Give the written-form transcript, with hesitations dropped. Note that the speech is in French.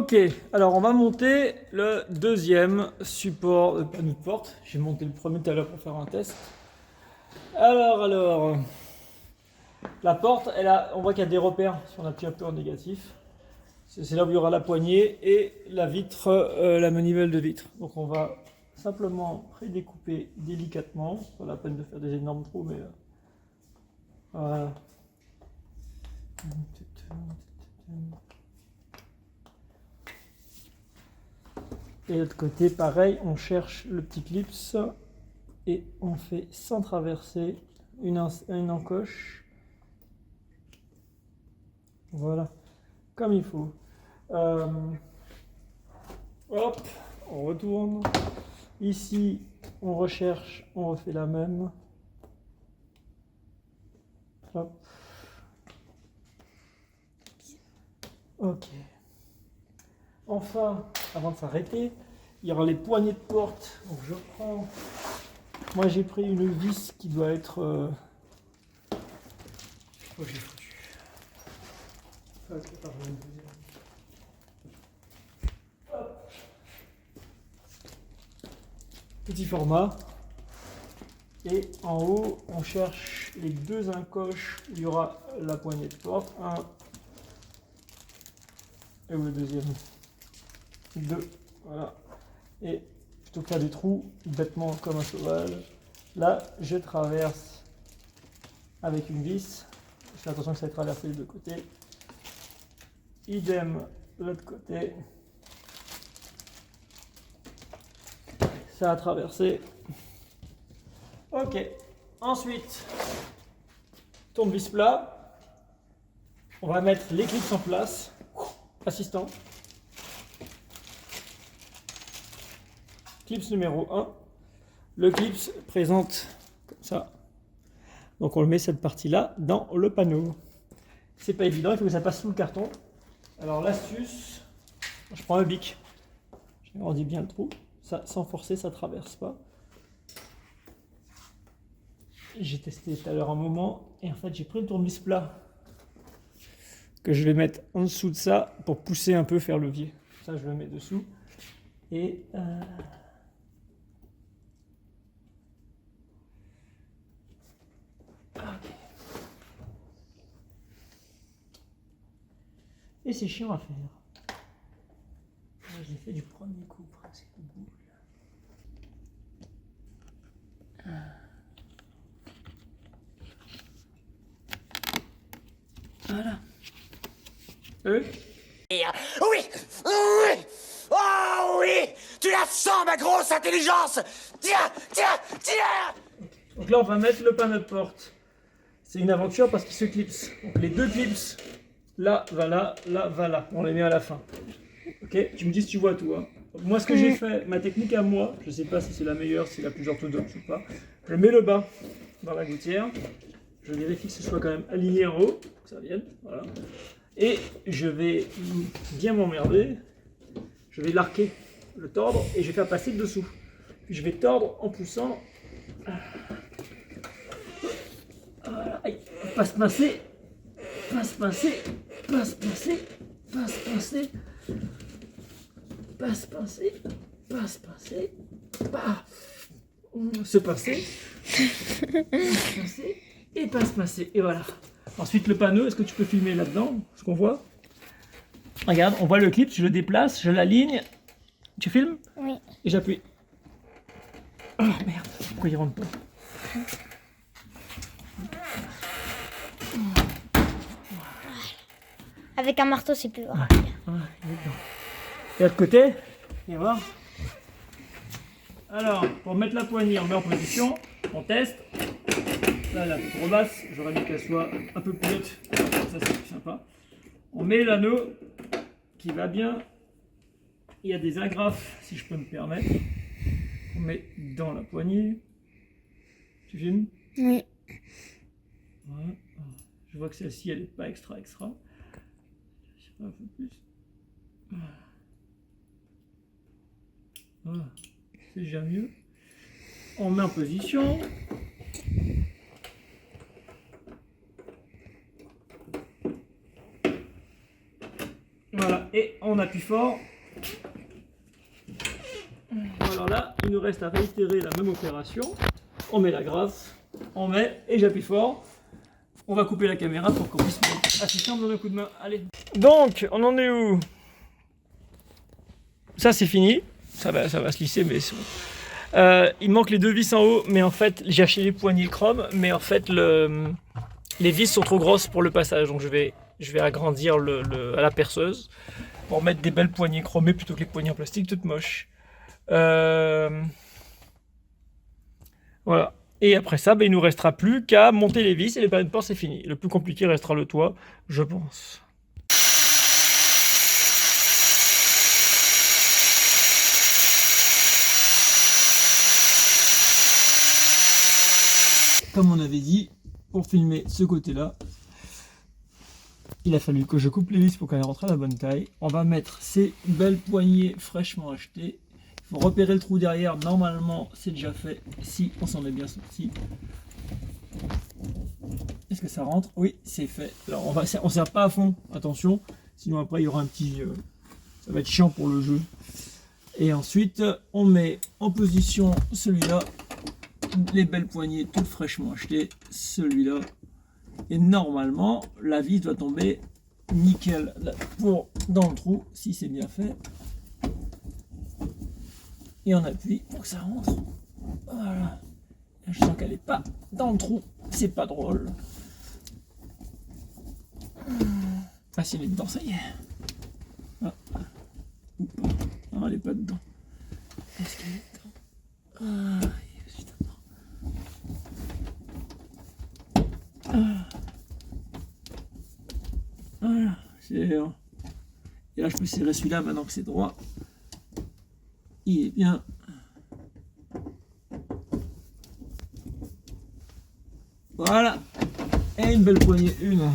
Ok, alors on va monter le deuxième support de panneau de porte. J'ai monté le premier tout à l'heure pour faire un test. Alors, la porte, on voit qu'il y a des repères si on appuie un peu en négatif. C'est là où il y aura la poignée et la vitre, la manivelle de vitre. Donc on va simplement prédécouper délicatement. Pas la peine de faire des énormes trous, mais voilà. Et de l'autre côté, pareil, on cherche le petit clips et on fait sans traverser une encoche. Voilà, comme il faut. Hop, on retourne. Ici, on recherche, on refait la même. Hop. Ok. Enfin, avant de s'arrêter, il y aura les poignées de porte. Donc je prends. Moi j'ai pris une vis qui doit être. Oh, j'ai foutu. Hop. Petit format. Et en haut, on cherche les deux encoches où il y aura la poignée de porte. Un. Et où le deuxième? Deux. Voilà. Et plutôt que faire des trous bêtement comme un sauvage, là je traverse avec une vis. Je fais attention que ça ait traversé les deux côtés. Idem de l'autre côté. Ça a traversé. Ok. Ensuite, tournevis plat. On va mettre l'éclipse en place. Assistant. Clips numéro 1. Le clips présente comme ça. Donc on le met cette partie-là dans le panneau. C'est pas évident, il faut que ça passe sous le carton. Alors l'astuce, je prends un bic. J'agrandis bien le trou. Ça, sans forcer, ça traverse pas. J'ai testé tout à l'heure un moment et en fait j'ai pris le tournevis plat que je vais mettre en dessous de ça pour pousser un peu, faire levier. Ça je le mets dessous et et c'est chiant à faire. Je l'ai fait du premier coup presque. Voilà. Oui, oui, oh oui, tu la sens ma grosse intelligence. Tiens, tiens, tiens. Donc là on va mettre le panneau de porte. C'est une aventure parce qu'il se clipse. Donc les deux clips, là va là. On les met à la fin. Ok, tu me dis si tu vois tout. Hein. Donc moi ce que j'ai fait, ma technique à moi, je sais pas si c'est la meilleure, si c'est la plus orthodoxe ou pas. Je mets le bas dans la gouttière. Je vérifie que ce soit quand même aligné en haut, pour que ça vienne. Voilà. Et je vais bien m'emmerder. Je vais l'arquer, le tordre et je vais faire passer le dessous. Puis je vais tordre en poussant. Voilà. Aïe. Passe passer, passe passer, passe passer, passe passer, passe passer, passe passer, paf. Se passer, passe passer et passe passer. Et voilà. Ensuite le panneau, est-ce que tu peux filmer là-dedans ce qu'on voit? Regarde, on voit le clip, je le déplace, je l'aligne. Tu filmes? Oui. Et j'appuie. Oh merde, pourquoi il rentre pas? Avec un marteau, c'est plus grave. Ah, il est dedans. Et de l'autre côté, viens voir. Alors, pour mettre la poignée, on met en position, on teste. Là, elle est un peu trop basse, j'aurais aimé qu'elle soit un peu plus haute. Ça, c'est plus sympa. On met l'anneau qui va bien. Il y a des agrafes, si je peux me permettre. On met dans la poignée. Tu filmes? Oui. Voilà. Je vois que celle-ci, elle n'est pas extra. Je sais pas un peu plus. Voilà. C'est déjà mieux. On met en position. Voilà. Voilà, et on appuie fort. Alors là, il nous reste à réitérer la même opération. On met la grasse, on met, et j'appuie fort. On va couper la caméra pour qu'on puisse mettre assez simple dans un coup de main. Allez. Donc, on en est où? Ça, c'est fini. Ça va se lisser, mais c'est bon. Il manque les deux vis en haut, mais en fait, j'ai acheté les poignées chrome, mais en fait, les vis sont trop grosses pour le passage. Donc, je vais agrandir à la perceuse pour mettre des belles poignées chromées plutôt que les poignées en plastique toutes moches. Voilà. Et après ça, il nous restera plus qu'à monter les vis et les panneaux de porte, c'est fini. Le plus compliqué restera le toit, je pense. Comme on avait dit, pour filmer ce côté-là, il a fallu que je coupe les vis pour qu'elles rentrent à la bonne taille. On va mettre ces belles poignées fraîchement achetées. Il faut repérer le trou derrière. Normalement, c'est déjà fait si on s'en est bien sorti. Est-ce que ça rentre? Oui, c'est fait. Alors, on serre pas à fond, attention. Sinon, après, il y aura un petit... ça va être chiant pour le jeu. Et ensuite, on met en position celui-là. Les belles poignées toutes fraîchement achetées. Celui-là. Et normalement, la vis doit tomber nickel dans le trou, si c'est bien fait. Et on appuie pour que ça rentre. Voilà. Je sens qu'elle n'est pas dans le trou. C'est pas drôle. Ah, si elle est dedans, ça y est. Ah. Ou pas. Non, elle n'est pas dedans. Est-ce qu'elle est dedans? Ah, elle est juste dedans. Ah. Voilà. Et là, je peux serrer celui-là maintenant que c'est droit. Il est bien. Voilà. Et une belle poignée, une.